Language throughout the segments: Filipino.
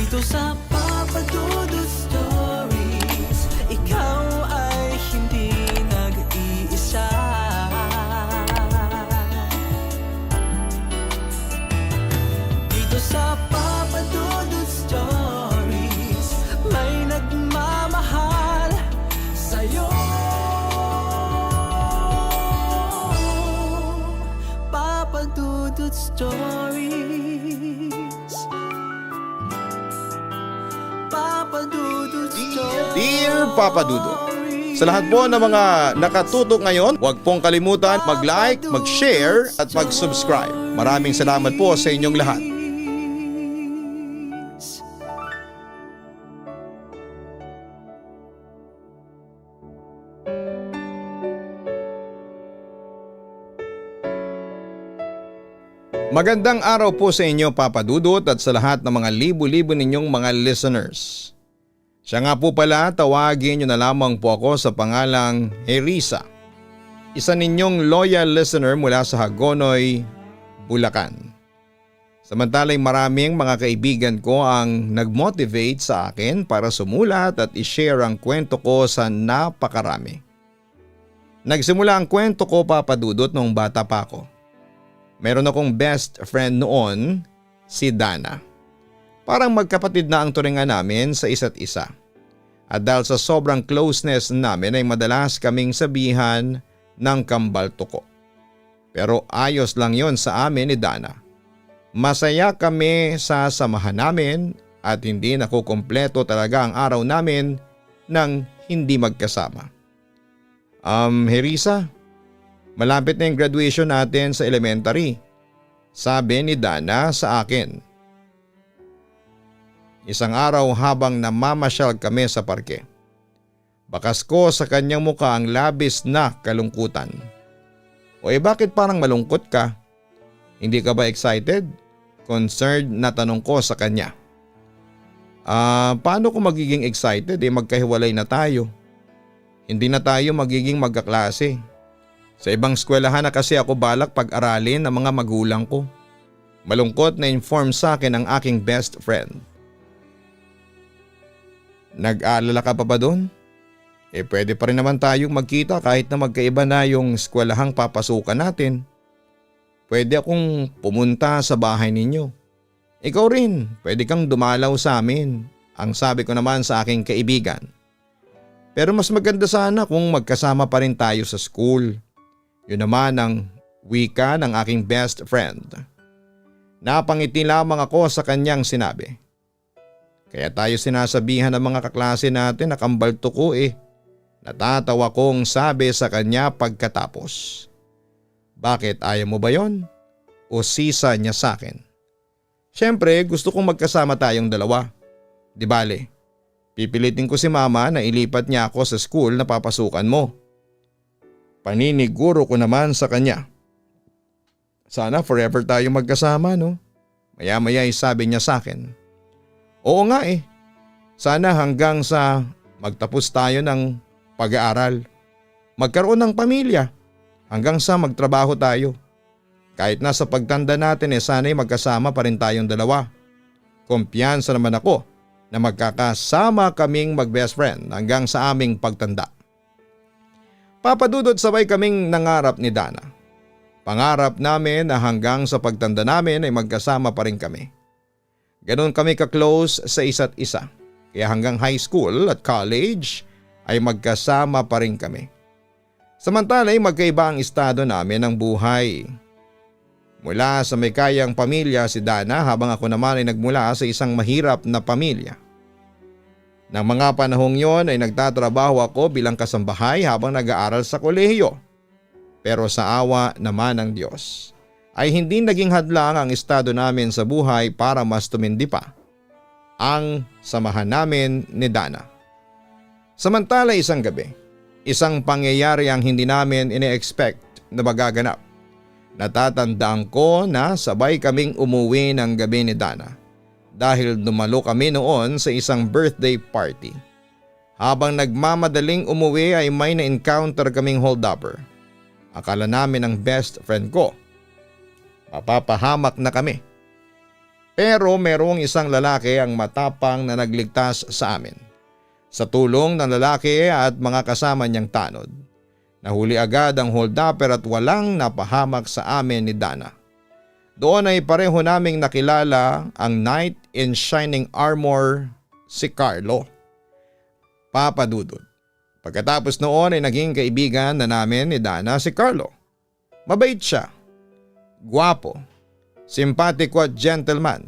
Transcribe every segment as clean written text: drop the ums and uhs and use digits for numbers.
Dito sa Papa Dudut Stories, ikaw ay hindi nag-iisa. Dito sa Papa Dudut Stories, may nagmamahal sa'yo. Papa Dudut Stories, Papa Dudut Stories. Dear Papa Dudut, sa lahat po ng mga nakatutok ngayon, huwag pong kalimutan mag-like, mag-share at mag-subscribe. Maraming salamat po sa inyong lahat. Magandang araw po sa inyo Papa Dudut at sa lahat ng mga libo-libo ninyong mga listeners. Siya nga po pala, tawagin nyo na lamang po ako sa pangalang Herisa. Isa ninyong loyal listener mula sa Hagonoy, Bulacan. Samantalay maraming mga kaibigan ko ang nag-motivate sa akin para sumulat at i-share ang kwento ko sa napakarami. Nagsimula ang kwento ko Papa Dudut nung bata pa ako. Meron akong best friend noon, si Dana. Parang magkapatid na ang turingan namin sa isa't isa. At dahil sa sobrang closeness namin ay madalas kaming sabihan ng kambal tuko. Pero ayos lang yon sa amin ni Dana. Masaya kami sa samahan namin at hindi nakukumpleto talaga ang araw namin nang hindi magkasama. Herisa, malapit na yung graduation natin sa elementary, sabi ni Dana sa akin. Isang araw habang namamasyal kami sa parke. Bakas ko sa kanyang mukha ang labis na kalungkutan. O bakit parang malungkot ka? Hindi ka ba excited? Concerned na tanong ko sa kanya. Paano ko magiging excited magkahiwalay na tayo? Hindi na tayo magiging magkaklase. Sa ibang eskwelahan na kasi ako balak pag-aralin ng mga magulang ko. Malungkot na inform sa akin ang aking best friend. Nag-aalala ka pa ba doon? Pwede pa rin naman tayong magkita kahit na magkaiba na yung eskwelahang papasukan natin. Pwede akong pumunta sa bahay ninyo. Ikaw rin, pwede kang dumalaw sa amin, ang sabi ko naman sa aking kaibigan. Pero mas maganda sana kung magkasama pa rin tayo sa school. Yun naman ang wika ng aking best friend. Napangiti lamang ako sa kanyang sinabi. Kaya tayo sinasabihan ng mga kaklase natin na kambal tuko Natatawa kong sabi sa kanya pagkatapos. Bakit ayaw mo ba yon? O sisa niya sa akin. Siyempre gusto kong magkasama tayong dalawa. Di bale, pipilitin ko si mama na ilipat niya ako sa school na papasukan mo. Paniniguro ko naman sa kanya. Sana forever tayo magkasama no? Maya-maya sabi niya sa akin. Oo nga Sana hanggang sa magtapos tayo ng pag-aaral. Magkaroon ng pamilya. Hanggang sa magtrabaho tayo. Kahit na sa pagtanda natin sana'y magkasama pa rin tayong dalawa. Kumpiyansa naman ako na magkakasama kaming mag-best friend hanggang sa aming pagtanda. Papa Dudut, sabay kaming nangarap ni Dana. Pangarap namin na hanggang sa pagtanda namin ay magkasama pa rin kami. Ganon kami ka-close sa isa't isa. Kaya hanggang high school at college ay magkasama pa rin kami. Samantala ay magkaiba ang estado namin ng buhay. Mula sa may kayang pamilya si Dana habang ako naman ay nagmula sa isang mahirap na pamilya. Nang mga panahong yon ay nagtatrabaho ako bilang kasambahay habang nag-aaral sa kolehiyo. Pero sa awa naman ng Diyos ay hindi naging hadlang ang estado namin sa buhay para mas tumindi pa ang samahan namin ni Dana. Samantala isang gabi, isang pangyayari ang hindi namin ine-expect na magaganap. Natatandaan ko na sabay kaming umuwi ng gabi ni Dana. Dahil dumalo kami noon sa isang birthday party. Habang nagmamadaling umuwi ay may na-encounter kaming hold-upper. Akala namin ang best friend ko. Mapapahamak na kami. Pero merong isang lalaki ang matapang na nagligtas sa amin. Sa tulong ng lalaki at mga kasama niyang tanod, nahuli agad ang holdupper at walang napahamak sa amin ni Dana. Doon ay pareho naming nakilala ang knight in shining armor, si Carlo. Papa Dudut. Pagkatapos noon ay naging kaibigan na namin ni Dana si Carlo. Mabait siya, gwapo, simpatiko at gentleman.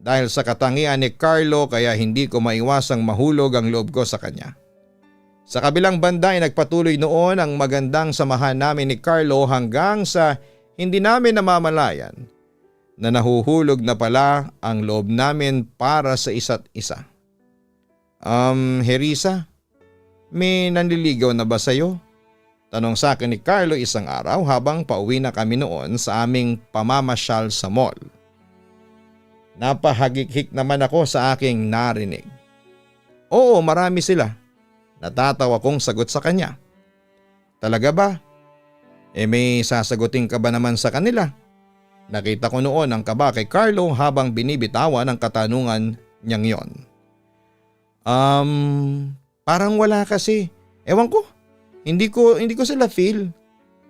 Dahil sa katangian ni Carlo kaya hindi ko maiwasang mahulog ang loob ko sa kanya. Sa kabilang banda ay nagpatuloy noon ang magandang samahan namin ni Carlo hanggang sa hindi namin namamalayan na nahuhulog na pala ang loob namin para sa isa't isa. Herisa, may nanliligaw na ba sa'yo? Tanong sa akin ni Carlo isang araw habang pauwi na kami noon sa aming pamamasyal sa mall. Napahagik-hik naman ako sa aking narinig. Oo, marami sila. Natatawa kong sagot sa kanya. Talaga ba? May sasagutin ka ba naman sa kanila? Nakita ko noon ang kaba kay Carlo habang binibitawan ang katanungan niyang yon. Parang wala kasi. Ewan ko. Hindi ko sila feel.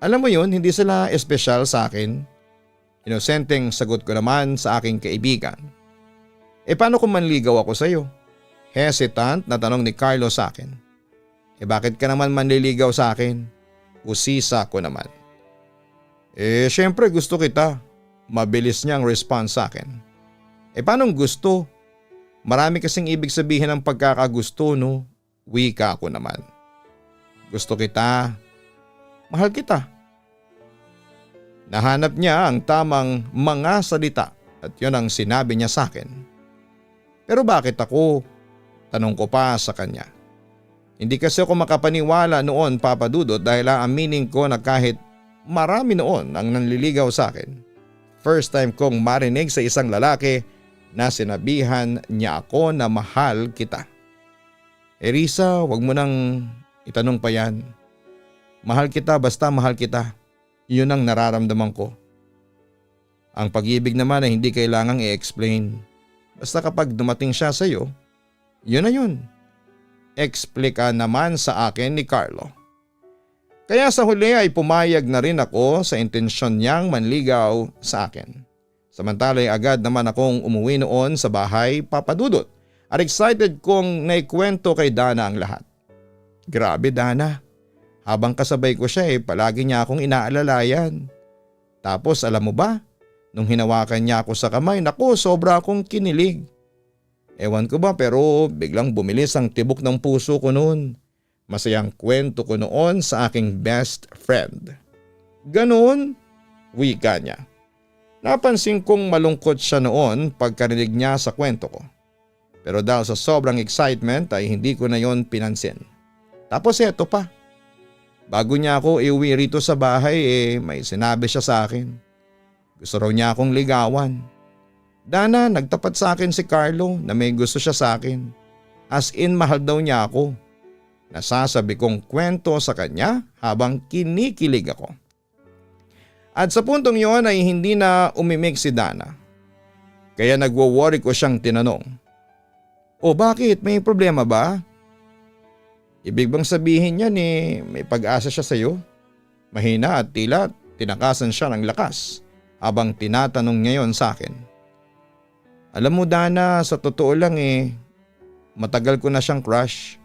Alam mo yon, hindi sila espesyal sa akin. Inosenteng sagot ko naman sa aking kaibigan. Paano kung manligaw ako sa iyo? Hesitant na tanong ni Carlo sa akin. Bakit ka naman manliligaw sa akin? Usisa ko naman. Syempre gusto kita. Mabilis niyang response sa akin. Paano gusto? Marami kasing ibig sabihin ng pagkakagusto, no? Wika ko naman. Gusto kita. Mahal kita. Nahanap niya ang tamang mga salita at yun ang sinabi niya sa akin. Pero bakit ako? Tanong ko pa sa kanya. Hindi kasi ako makapaniwala noon, Papa Dudut, dahil aaminin ko na kahit marami noon ang nanliligaw sa akin. First time kong marinig sa isang lalaki na sinabihan niya ako na mahal kita. Risa, wag mo nang itanong pa yan. Mahal kita basta mahal kita. Yun ang nararamdaman ko. Ang pag-ibig naman ay hindi kailangang i-explain. Basta kapag dumating siya sa iyo, yun na yun. Explika naman sa akin ni Carlo. Kaya sa huli ay pumayag na rin ako sa intensyon niyang manligaw sa akin. Samantala ay agad naman akong umuwi noon sa bahay, Papa Dudut, at excited kong naikwento kay Dana ang lahat. Grabe Dana. Habang kasabay ko siya palagi niya akong inaalalayan. Tapos alam mo ba, nung hinawakan niya ako sa kamay, naku sobra akong kinilig. Ewan ko ba pero biglang bumilis ang tibok ng puso ko noon. Masayang kwento ko noon sa aking best friend. Ganon, wika niya. Napansin kong malungkot siya noon pagkarinig niya sa kwento ko. Pero dahil sa sobrang excitement ay hindi ko na yon pinansin. Tapos eto pa. Bago niya ako iuwi rito sa bahay may sinabi siya sa akin. Gusto raw niya akong ligawan. Dana, nagtapat sa akin si Carlo na may gusto siya sa akin. As in mahal daw niya ako. Nasasabi kong kwento sa kanya habang kinikilig ako. At sa puntong yon ay hindi na umimik si Dana. Kaya nagwo-worry ko siyang tinanong. O bakit? May problema ba? Ibig bang sabihin niyan may pag-asa siya sa iyo? Mahina at tila tinakasan siya ng lakas habang tinatanong niya yon sa akin. Alam mo Dana, sa totoo lang matagal ko na siyang crush.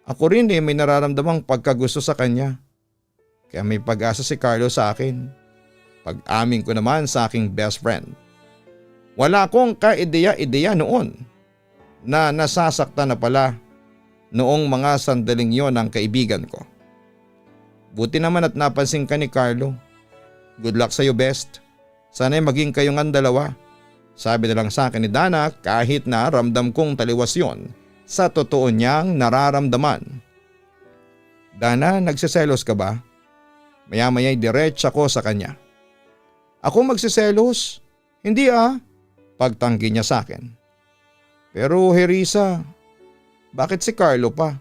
Ako rin may nararamdamang pagkagusto sa kanya. Kaya may pag-asa si Carlo sa akin. Pag-amin ko naman sa aking best friend. Wala akong kaideya-ideya noon na nasasaktan na pala noong mga sandaling yon ng kaibigan ko. Buti naman at napansin ka ni Carlo. Good luck sa'yo best. Sana'y maging kayong ang dalawa. Sabi na lang sa akin ni Dana kahit na ramdam kong taliwas yon sa totoo niyang nararamdaman. Dana, nagsiselos ka ba? Maya-maya'y diretsa ko sa kanya. Ako magsiselos? Hindi Pagtanggi niya sa akin. Pero Herisa, bakit si Carlo pa?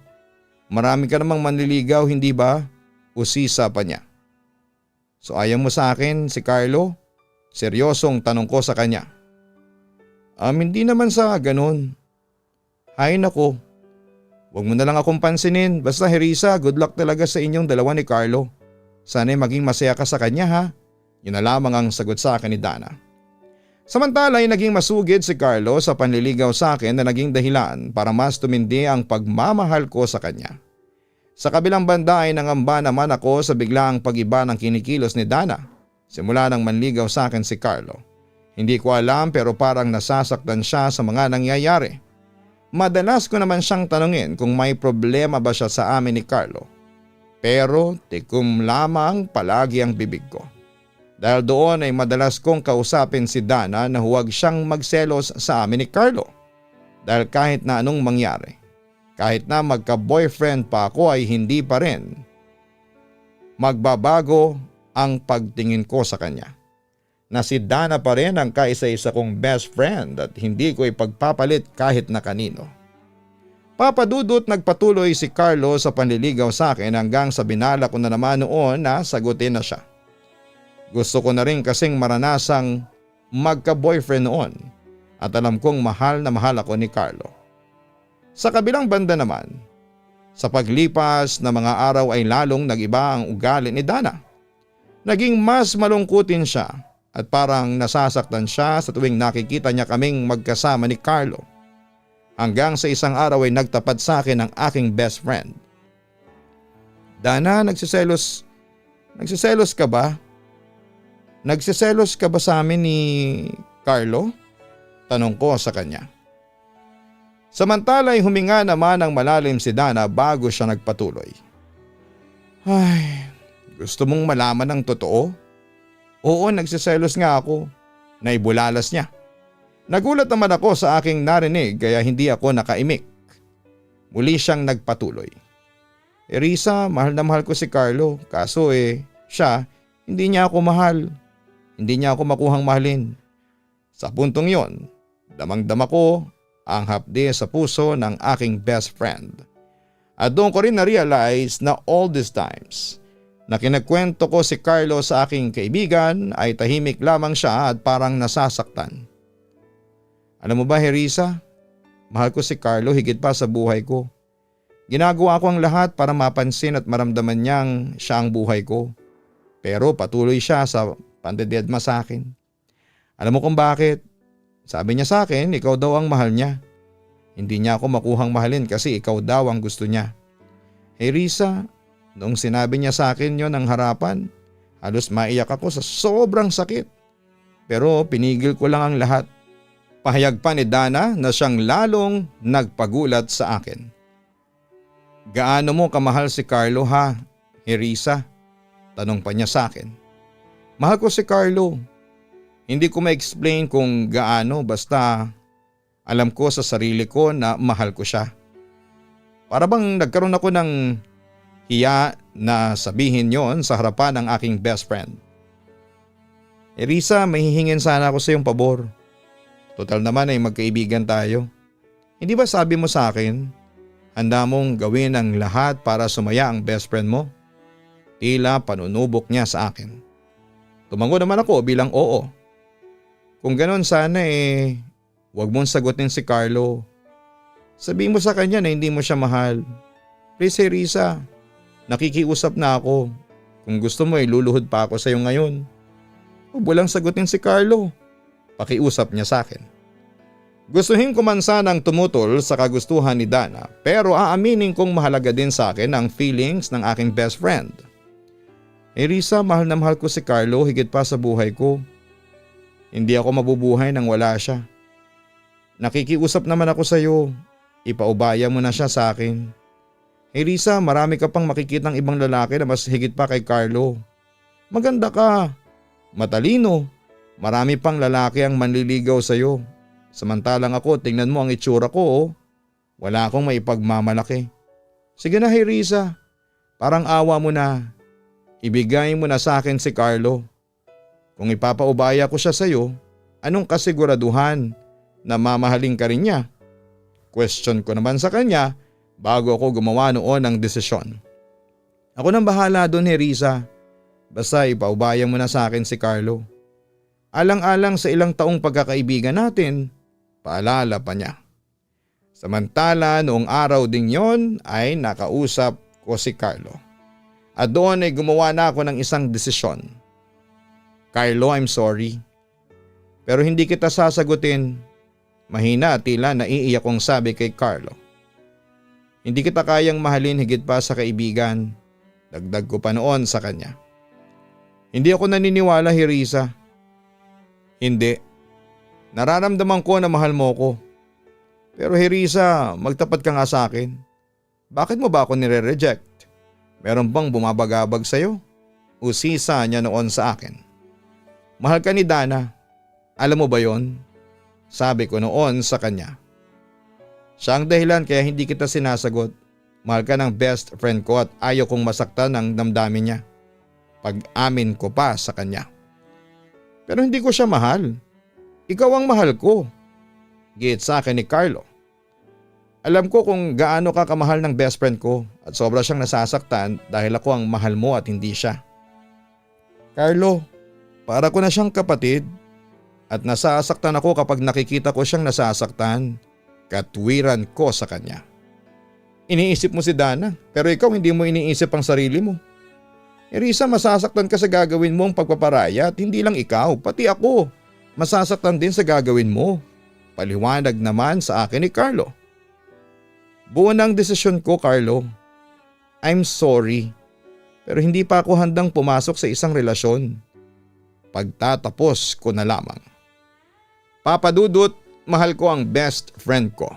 Marami ka namang manliligaw, hindi ba? Usisa pa niya. So ayaw mo sa akin si Carlo? Seryosong tanong ko sa kanya. Hindi naman sa ganun. Hay nako. Huwag mo na lang akong pansinin. Basta Herisa, good luck talaga sa inyong dalawa ni Carlo. Sana'y maging masaya ka sa kanya ha. Yun na lamang ang sagot sa akin ni Dana. Samantala ay naging masugid si Carlo sa panliligaw sa akin na naging dahilan para mas tumindi ang pagmamahal ko sa kanya. Sa kabilang banda ay nangamba naman ako sa biglaang pag-iba ng kinikilos ni Dana. Simula nang manligaw sa akin si Carlo. Hindi ko alam pero parang nasasaktan siya sa mga nangyayari. Madalas ko naman siyang tanungin kung may problema ba siya sa amin ni Carlo. Pero tikom lamang palagi ang bibig ko. Dahil doon ay madalas kong kausapin si Dana na huwag siyang magselos sa amin ni Carlo. Dahil kahit na anong mangyari, kahit na magka-boyfriend pa ako ay hindi pa rin magbabago ang pagtingin ko sa kanya. Na si Dana pa rin ang kaisa-isa kong best friend at hindi ko ipagpapalit kahit na kanino. Papadudot nagpatuloy si Carlo sa panliligaw sa akin hanggang sa binala ko na naman noon na sagutin na siya. Gusto ko na rin kasing maranasang magka-boyfriend noon at alam kong mahal na mahal ako ni Carlo. Sa kabilang banda naman, sa paglipas na mga araw ay lalong nag-iba ang ugali ni Dana. Naging mas malungkutin siya at parang nasasaktan siya sa tuwing nakikita niya kaming magkasama ni Carlo. Hanggang sa isang araw ay nagtapat sa akin ang aking best friend. Dana, nagsiselos ka ba? Nagsiselos ka ba sa amin ni Carlo? Tanong ko sa kanya. Samantala ay huminga naman ng malalim si Dana bago siya nagpatuloy. Ay, gusto mong malaman ng totoo? Oo, nagsiselos nga ako. Naibulalas niya. Nagulat naman ako sa aking narinig kaya hindi ako nakaimik. Muli siyang nagpatuloy. Risa, mahal na mahal ko si Carlo kaso siya, hindi niya ako mahal. Hindi niya ako makuhang mahalin. Sa puntong yon, damang-dama ko ang hapdi sa puso ng aking best friend. At doon ko rin na-realize na all these times na kinagkwento ko si Carlo sa aking kaibigan ay tahimik lamang siya at parang nasasaktan. Alam mo ba, Herisa? Mahal ko si Carlo higit pa sa buhay ko. Ginagawa ko ang lahat para mapansin at maramdaman niyang siya ang buhay ko. Pero patuloy siya sa pandededma sa akin. Alam mo kung bakit? Sabi niya sa akin, ikaw daw ang mahal niya. Hindi niya ako makuhang mahalin kasi ikaw daw ang gusto niya. Herisa, noong sinabi niya sa akin yon ng harapan, halos maiyak ako sa sobrang sakit. Pero pinigil ko lang ang lahat. Pahayag pa ni Dana na siyang lalong nagpagulat sa akin. Gaano mo kamahal si Carlo ha, Herisa? Tanong pa niya sa akin. Mahal ko si Carlo. Hindi ko ma-explain kung gaano basta alam ko sa sarili ko na mahal ko siya. Para bang nagkaroon ako ng hiya na sabihin yon sa harapan ng aking best friend. Risa, may hihingin sana ako sa iyong pabor. Total naman ay magkaibigan tayo. Hindi ba sabi mo sa akin, handa mong gawin ang lahat para sumaya ang best friend mo? Tila panunubok niya sa akin. Tumango naman ako bilang oo. Kung ganon sana huwag mong sagutin si Carlo. Sabihin mo sa kanya na hindi mo siya mahal. Please Risa, nakikiusap na ako. Kung gusto mo luluhod pa ako sa iyo ngayon. Huwag mo lang sagutin si Carlo. Pakiusap niya sa akin. Gustuhin ko man sanang tumutol sa kagustuhan ni Dana pero aaminin kong mahalaga din sa akin ang feelings ng aking best friend. Risa, mahal na mahal ko si Carlo higit pa sa buhay ko. Hindi ako mabubuhay nang wala siya. Nakikiusap naman ako sa iyo. Ipaubaya mo na siya sa akin. Risa, marami ka pang makikitang ibang lalaki na mas higit pa kay Carlo. Maganda ka. Matalino. Marami pang lalaki ang manliligaw sa iyo. Samantalang ako, tingnan mo ang itsura ko. Wala akong maipagmamalaki. Sige na Risa. Parang awa mo na. Ibigay mo na sa akin si Carlo. Kung ipapaubaya ko siya sa iyo, anong kasiguraduhan na mamahalin ka rin niya? Question ko naman sa kanya bago ako gumawa noon ng desisyon. Ako nang bahala doon Risa. Basta ipaubaya mo na sa akin si Carlo. Alang-alang sa ilang taong pagkakaibigan natin, paalala pa niya. Samantala noong araw ding yon ay nakausap ko si Carlo. At doon ay gumawa na ako ng isang desisyon. Carlo, I'm sorry. Pero hindi kita sasagutin. Mahina at tila naiiyak kong sabi kay Carlo. Hindi kita kayang mahalin higit pa sa kaibigan. Dagdag ko pa noon sa kanya. Hindi ako naniniwala, Hirisa. Hindi. Nararamdaman ko na mahal mo ko. Pero Hirisa, magtapat ka nga sa akin. Bakit mo ba ako nire-reject? Meron bang bumabagabag sa'yo? Usisa niya noon sa akin. Mahal ka ni Dana. Alam mo ba yon? Sabi ko noon sa kanya. Siya ang dahilan kaya hindi kita sinasagot. Mahal ka ng best friend ko at ayaw kong masaktan ang damdamin niya. Pag-amin ko pa sa kanya. Pero hindi ko siya mahal. Ikaw ang mahal ko. Giit sa akin ni Carlo. Alam ko kung gaano ka kamahal ng best friend ko at sobra siyang nasasaktan dahil ako ang mahal mo at hindi siya. Carlo, para ko na siyang kapatid at nasasaktan ako kapag nakikita ko siyang nasasaktan. Katwiran ko sa kanya. Iniisip mo si Dana pero ikaw hindi mo iniisip ang sarili mo. Hirisa, masasaktan ka sa gagawin mo ang pagpaparaya at hindi lang ikaw, pati ako. Masasaktan din sa gagawin mo. Paliwanag naman sa akin ni Carlo. Buo na ang desisyon ko, Carlo. I'm sorry. Pero hindi pa ako handang pumasok sa isang relasyon. Pagtatapos ko na lamang. Papa Dudut, mahal ko ang best friend ko.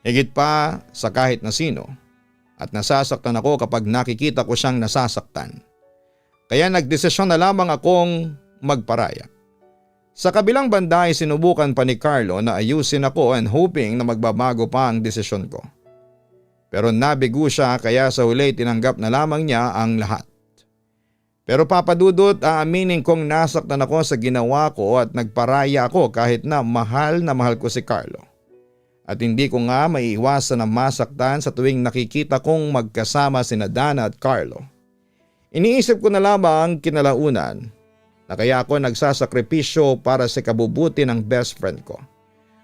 Higit pa sa kahit na sino. At nasasaktan ako kapag nakikita ko siyang nasasaktan. Kaya nagdesisyon na lamang akong magparaya. Sa kabilang banda ay sinubukan pa ni Carlo na ayusin ako and hoping na magbabago pa ang desisyon ko. Pero nabigo siya kaya sa huli tinanggap na lamang niya ang lahat. Pero Papa Dudut, aaminin kong nasaktan ako sa ginawa ko at nagparaya ako kahit na mahal ko si Carlo. At hindi ko nga maiiwasan na masaktan sa tuwing nakikita kong magkasama sina Dana at Carlo. Iniisip ko na lamang kinalaunan na kaya ako nagsasakripisyo para sa kabubuti ng best friend ko.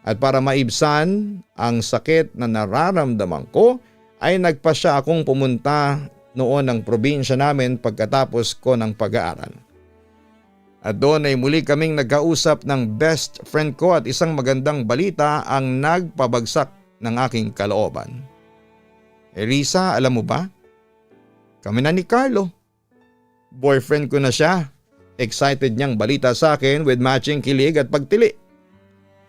At para maibsan ang sakit na nararamdaman ko ay nagpasya akong pumunta noon ng probinsya namin pagkatapos ko ng pag-aaral. At doon ay muli kaming nagkausap ng best friend ko at isang magandang balita ang nagpabagsak ng aking kalooban. Risa, alam mo ba? Kami na ni Carlo. Boyfriend ko na siya. Excited niyang balita sa akin with matching kilig at pagtili.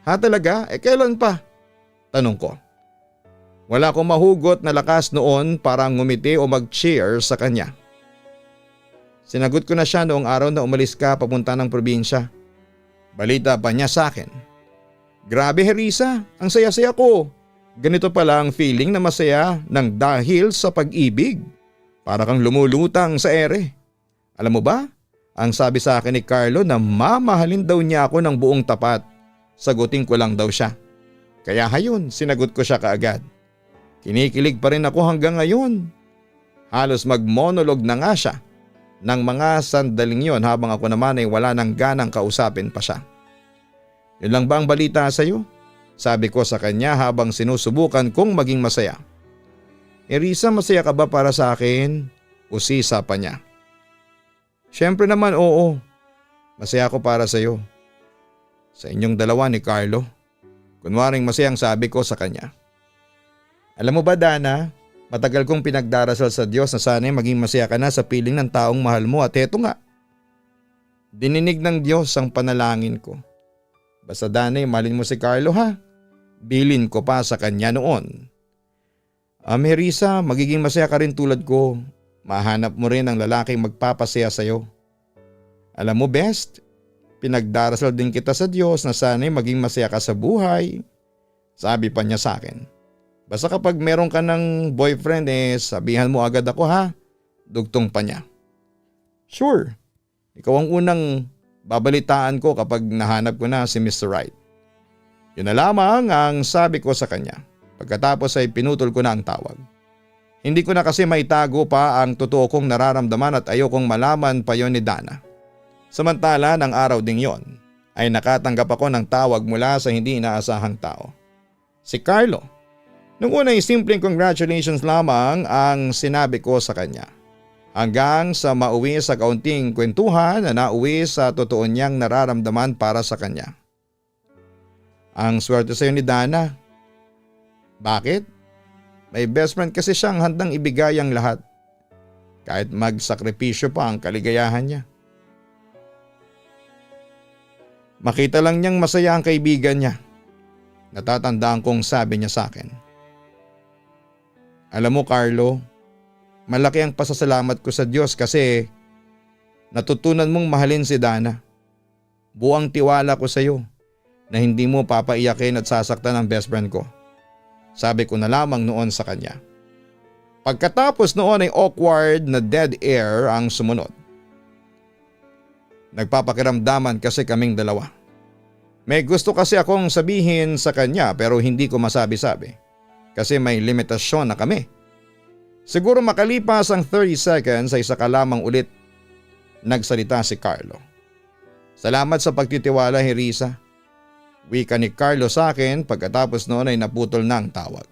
Ha talaga? Kailan pa? Tanong ko. Wala akong mahugot na lakas noon para ngumiti o mag-cheer sa kanya. Sinagot ko na siya noong araw na umalis ka papunta ng probinsya. Balita pa niya sa akin. Grabe Risa, ang saya-saya ko. Ganito pala ang feeling na masaya ng dahil sa pag-ibig. Para kang lumulutang sa ere. Alam mo ba? Ang sabi sa akin ni Carlo na mamahalin daw niya ako ng buong tapat. Sagutin ko lang daw siya. Kaya hayun, sinagot ko siya kaagad. Kinikilig pa rin ako hanggang ngayon. Halos mag-monolog na nga siya ng mga sandaling yon habang ako naman ay wala nang ganang kausapin pa siya. Yun lang ba ang balita sa iyo? Sabi ko sa kanya habang sinusubukan kong maging masaya. Risa, masaya ka ba para sa akin? Usisa pa niya. Siyempre naman oo. Masaya ako para sa iyo. Sa inyong dalawa ni Carlo. Kunwaring masayang sabi ko sa kanya. Alam mo ba Dana, matagal kong pinagdarasal sa Diyos na sana'y maging masaya ka na sa piling ng taong mahal mo at heto nga. Dininig ng Diyos ang panalangin ko. Basta Dana, mahalin mo si Carlo ha. Bilin ko pa sa kanya noon. Risa, magiging masaya ka rin tulad ko. Mahanap mo rin ang lalaking magpapasaya sa'yo. Alam mo best, pinagdarasal din kita sa Diyos na sana'y maging masaya ka sa buhay. Sabi pa niya sa akin. Basta kapag meron ka ng boyfriend sabihan mo agad ako ha. Dugtong pa niya. Sure, ikaw ang unang babalitaan ko kapag nahanap ko na si Mr. Right. Yun na lamang ang sabi ko sa kanya. Pagkatapos ay pinutol ko na ang tawag. Hindi ko na kasi maitago pa ang totoo kong nararamdaman at ayokong malaman pa yon ni Dana. Samantala ng araw ding yon ay nakatanggap ako ng tawag mula sa hindi inaasahang tao. Si Carlo. Noong una ay simpleng congratulations lamang ang sinabi ko sa kanya. Hanggang sa mauwi sa kaunting kwentuhan na nauwi sa totoo niyang nararamdaman para sa kanya. Ang swerte sa'yo ni Dana. Bakit? May best friend kasi siyang handang ibigay ang lahat. Kahit magsakripisyo pa ang kaligayahan niya. Makita lang niyang masaya ang kaibigan niya. Natatandaan kong sabi niya sa akin. Alam mo Carlo, malaki ang pasasalamat ko sa Diyos kasi natutunan mong mahalin si Dana. Buang tiwala ko sa iyo na hindi mo papaiyakin at sasaktan ang best friend ko. Sabi ko na lamang noon sa kanya. Pagkatapos noon ay awkward na dead air ang sumunod. Nagpapakiramdaman kasi kaming dalawa. May gusto kasi akong sabihin sa kanya pero hindi ko masabi-sabi. Kasi may limitasyon na kami. Siguro makalipas ang 30 seconds ay saka lamang ulit nagsalita si Carlo. Salamat sa pagtitiwala, Herisa. Wika ni Carlo sa akin pagkatapos noon ay naputol na ang tawag.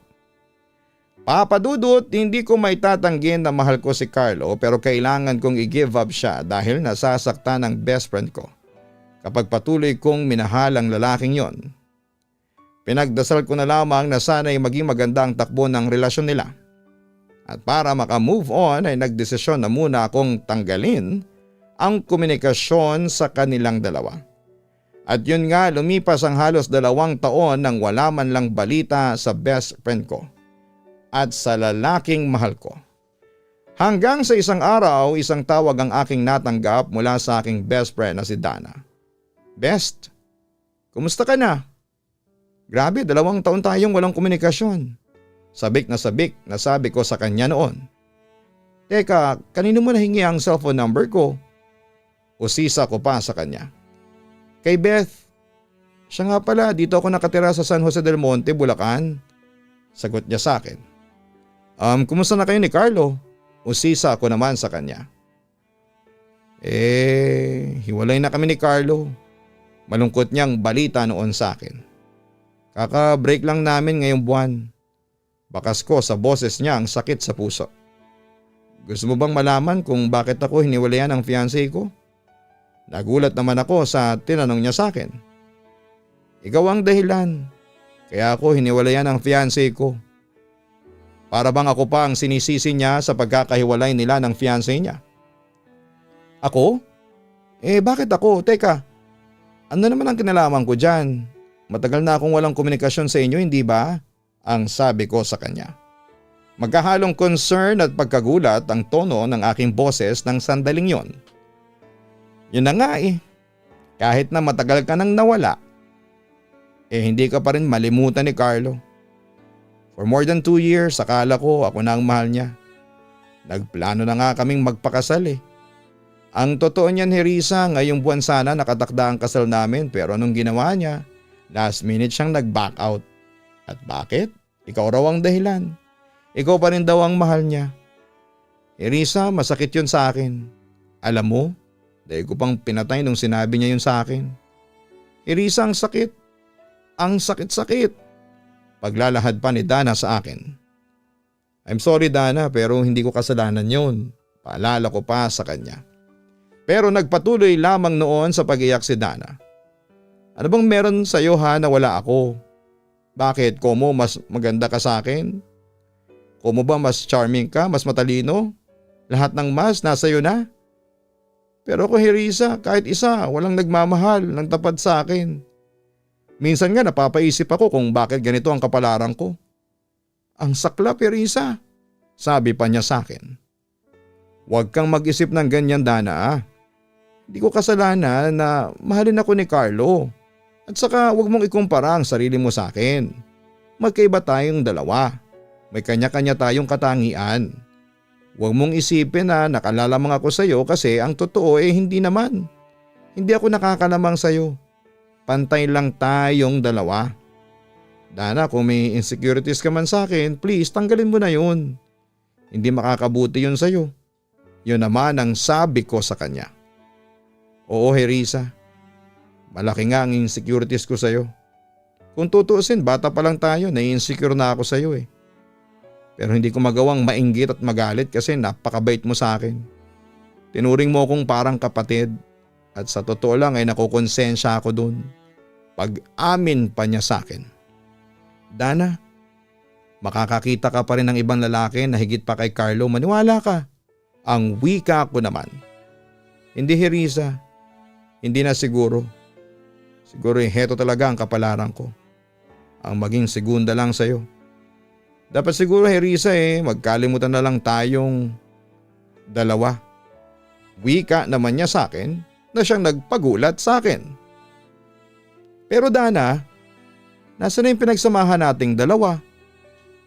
Papadudot, hindi ko maitatanggi na mahal ko si Carlo pero kailangan kong i-give up siya dahil nasasaktan ng best friend ko kapag patuloy kong minahal ang lalaking yon. Pinagdasal ko na lamang na sana'y maging maganda ang takbo ng relasyon nila. At para maka-move on ay nagdesisyon na muna akong tanggalin ang komunikasyon sa kanilang dalawa. At yun nga lumipas ang halos 2 taon nang wala man lang balita sa best friend ko at sa lalaking mahal ko. Hanggang sa isang araw, isang tawag ang aking natanggap mula sa aking best friend na si Dana. Best, kumusta ka na? Grabe, 2 taon tayong walang komunikasyon. Sabik na sabi ko sa kanya noon. Teka, kanino mo nahingi ang cellphone number ko? Usisa ko pa sa kanya. Kay Beth. Siya nga pala, dito ako nakatira sa San Jose del Monte, Bulacan. Sagot niya sa akin. Kumusta na kayo ni Carlo? Usisa ko naman sa kanya. Hiwalay na kami ni Carlo. Malungkot niyang balita noon sa akin. Kaka-break lang namin ngayong buwan. Bakas ko sa boses niya ang sakit sa puso. Gusto mo bang malaman kung bakit ako hiniwalayan ng fiancé ko? Nagulat naman ako sa tinanong niya sa akin. Ikaw ang dahilan. Kaya ako hiniwalayan ng fiancé ko. Para bang ako pa ang sinisisi niya sa pagkakahiwalay nila ng fiancé niya? Ako? Bakit ako? Teka, ano naman ang kinalaman ko dyan? Matagal na akong walang komunikasyon sa inyo, hindi ba? Ang sabi ko sa kanya. Magkahalong concern at pagkagulat ang tono ng aking boses ng sandaling yon. Yun na nga kahit na matagal ka nang nawala, hindi ka pa rin malimutan ni Carlo. For more than 2 years, akala ko ako na ang mahal niya. Nagplano na nga kaming magpakasal Ang totoo niyan, Herisa, ngayong buwan sana nakatakda ang kasal namin pero anong ginawa niya? Last minute siyang nag-back out. At bakit? Ikaw raw ang dahilan. Ikaw pa rin daw ang mahal niya. Herisa, masakit yun sa akin. Alam mo, dahil ko pang pinatay nung sinabi niya yun sa akin. Herisa, ang sakit. Ang sakit-sakit. Paglalahad pa ni Dana sa akin. I'm sorry Dana pero hindi ko kasalanan yun. Paalala ko pa sa kanya. Pero nagpatuloy lamang noon sa pag-iyak si Dana. Ano bang meron sa iyo na wala ako? Bakit? Komo mas maganda ka sa akin? Komo ba mas charming ka? Mas matalino? Lahat ng mas nasa iyo na? Pero ako Herisa, kahit isa, walang nagmamahal ng tapat sa akin. Minsan nga napapaisip ako kung bakit ganito ang kapalaran ko. Ang saklap Herisa, sabi pa niya sa akin. Huwag kang mag-isip ng ganyan Dana. Hindi ko kasalanan na mahalin ako ni Carlo. At saka huwag mong ikumpara ang sarili mo sa akin. Magkaiba tayong dalawa. May kanya-kanya tayong katangian. Huwag mong isipin na nakalalamang ako sa iyo kasi ang totoo hindi naman. Hindi ako nakakalamang sa iyo. Pantay lang tayong dalawa. Dana, kung may insecurities ka man sa akin, please tanggalin mo na yun. Hindi makakabuti yun sa iyo. Yun naman ang sabi ko sa kanya. Oo Herisa. Malaki nga ang insecurities ko sa'yo. Kung tutuusin, bata pa lang tayo, nai-insecure na ako sa'yo eh. Pero hindi ko magawang mainggit at magalit kasi napakabait mo sa akin. Tinuring mo akong parang kapatid at sa totoo lang ay nakukonsensya ako dun. Pag-amin pa niya sa akin. Dana, makakakita ka pa rin ng ibang lalaki na higit pa kay Carlo, maniwala ka. Ang wika ko naman. Hindi Herisa, hindi na siguro. Siguro heto talaga ang kapalaran ko. Ang maging segunda lang sa'yo. Dapat siguro Herisa magkalimutan na lang tayong dalawa. Wika naman niya sa akin na siyang nagpagulat sa akin. Pero Dana, nasa na yung pinagsamahan nating dalawa?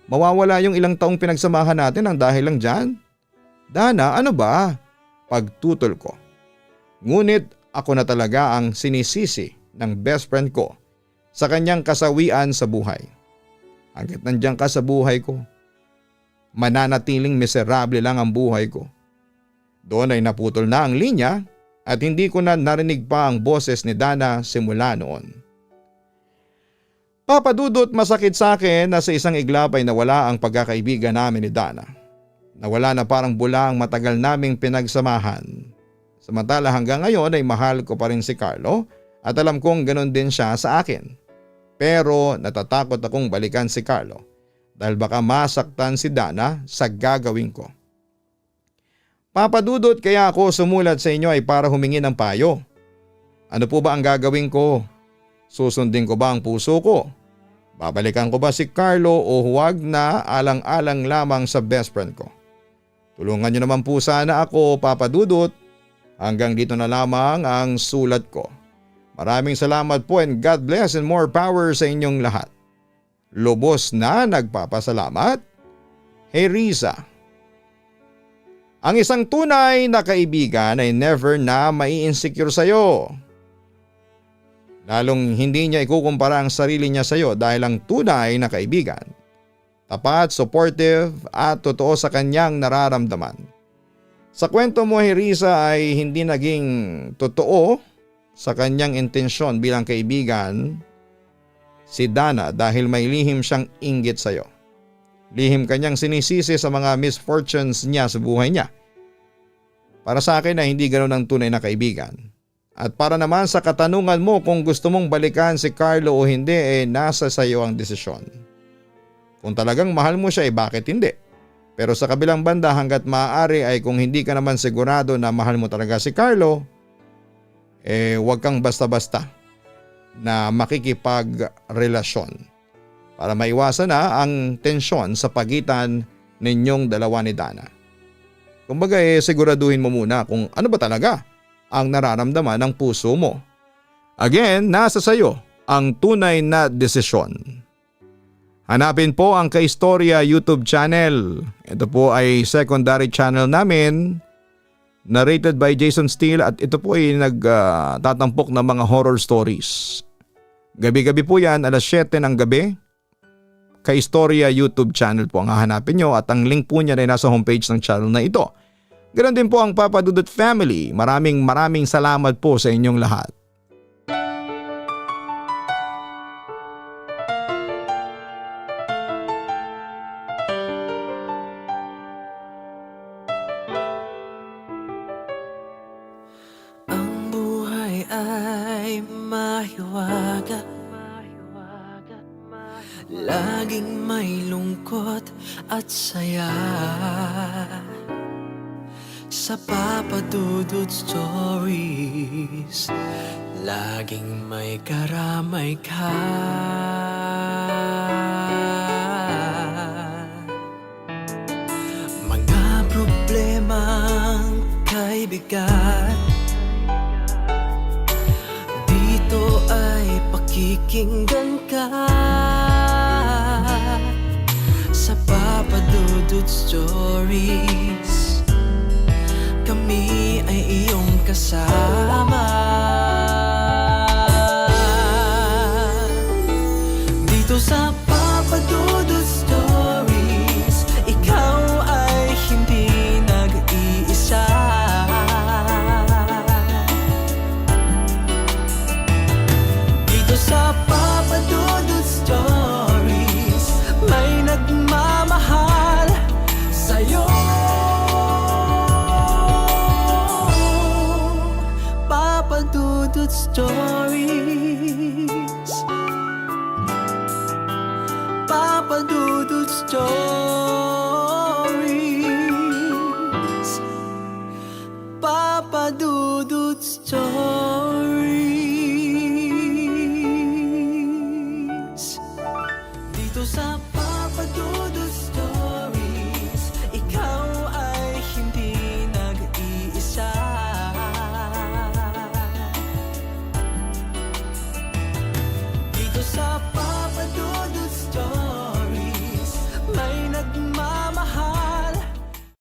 Mawawala yung ilang taong pinagsamahan natin ang dahil lang dyan? Dana, ano ba? Pagtutol ko. Ngunit ako na talaga ang sinisisi ng best friend ko sa kanyang kasawian sa buhay. Hanggat nandiyan ka sa buhay ko, mananatiling miserable lang ang buhay ko. Doon ay naputol na ang linya at hindi ko na narinig pa ang boses ni Dana simula noon. Papadudot, masakit sa akin na sa isang iglap ay nawala ang pagkakaibigan namin ni Dana. Nawala na parang bula ang matagal naming pinagsamahan. Samantala hanggang ngayon ay mahal ko pa rin si Carlo at alam kong ganoon din siya sa akin. Pero natatakot akong balikan si Carlo dahil baka masaktan si Dana sa gagawin ko. Papadudot, kaya ako sumulat sa inyo ay para humingi ng payo. Ano po ba ang gagawin ko? Susundin ko ba ang puso ko? Babalikan ko ba si Carlo o huwag na alang-alang lamang sa best friend ko? Tulungan niyo naman po sana ako, Papadudot. Hanggang dito na lamang ang sulat ko. Maraming salamat po and God bless and more power sa inyong lahat. Lubos na nagpapasalamat, Herisa. Ang isang tunay na kaibigan ay never na mai-insecure sa'yo. Lalong hindi niya ikukumpara ang sarili niya sa iyo dahil ang tunay na kaibigan, tapat, supportive at totoo sa kanyang nararamdaman. Sa kwento mo, Herisa, ay hindi naging totoo sa kanyang intensyon bilang kaibigan si Dana dahil may lihim siyang inggit sa iyo. Lihim kanyang sinisisi sa mga misfortunes niya sa buhay niya. Para sa akin ay hindi ganoon ang tunay na kaibigan. At para naman sa katanungan mo kung gusto mong balikan si Carlo o hindi, nasa sa iyo ang desisyon. Kung talagang mahal mo siya, bakit hindi? Pero sa kabilang banda, hanggat maaari ay kung hindi ka naman sigurado na mahal mo talaga si Carlo, huwag kang basta-basta na makikipagrelasyon para maiwasan na ang tensyon sa pagitan ninyong dalawa ni Dana. Kumbaga siguraduhin mo muna kung ano ba talaga ang nararamdaman ng puso mo. Again, nasa sayo ang tunay na desisyon. Hanapin po ang Kaistorya YouTube channel. Ito po ay secondary channel namin, narrated by Jason Steele, at ito po ay nagtatampok ng mga horror stories. Gabi-gabi po yan, alas 7 ng gabi. Kaistorya YouTube channel po ang hahanapin nyo at ang link po niya ay nasa homepage ng channel na ito. Ganon din po ang Papadudot family. Maraming salamat po sa inyong lahat. Ang buhay ay mahiwaga, laging may lungkot at saya. Sa Papadudot Stories, laging may karamay ka. Mga problemang kaibigan, dito ay pakikinggan ka. Sa Papadudot Stories, kami ay iyong kasama. Dito sa Papadudot Stories, ikaw ay hindi nag-iisa. sa Papa Dudut Stories, may nagmamahal sa'yo. Papa Dudut Stories, Papa Dudut Stories, Papa Dudut Stories.